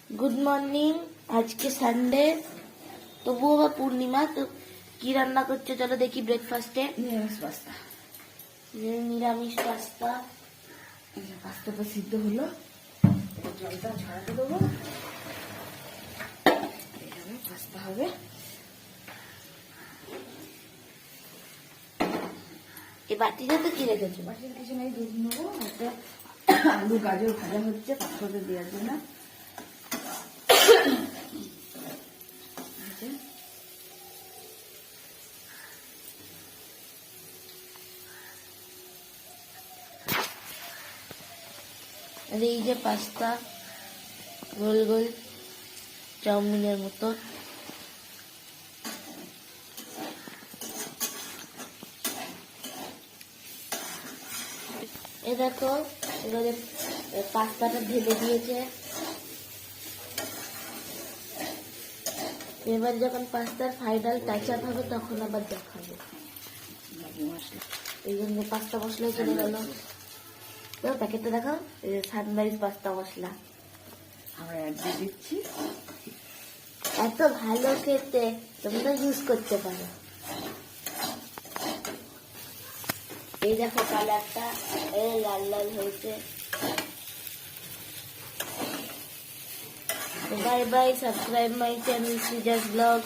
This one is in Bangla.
Good morning. आज के संडे তবুও বা পূর্ণিমা তো কি রান্না করছে চলো দেখি। ব্রেকফাস্টে নিরামিষ পাস্তা। নিরামিষ পাস্তা। পাস্তাটা সিদ্ধ হলো, জলটা ঝরাতে দেবো, এইভাবে পাস্তা হবে। এই বাটিটাতে কি রেখেছো? বাটির কিছু নেই, দুধ নেবো, একটা আলু গাজর ভাজা হচ্ছে পাস্তাতে দেওয়ার জন্য। আর এই যে পাস্তা গোল গোল চাউমিনের মতো। এ দেখো এবারে পাস্তাটা ঢেলে দিয়েছে। এবার যখন পাস্তার ফাইনাল টাচ আপ হবে তখন আবার দেখাবো। এই জন্য পাস্তা মশলা চলে গেল। প্যাকেটটা দেখাও, সানরাইজ পাস্তা মশলা আমরা অ্যাড দিয়ে দিচ্ছি। এত ভালো খেতে, তোমরা ইউজ করতে পারো। এই দেখো কালারটা লাল লাল হয়েছে। Bye bye, subscribe my channel Srija's blog.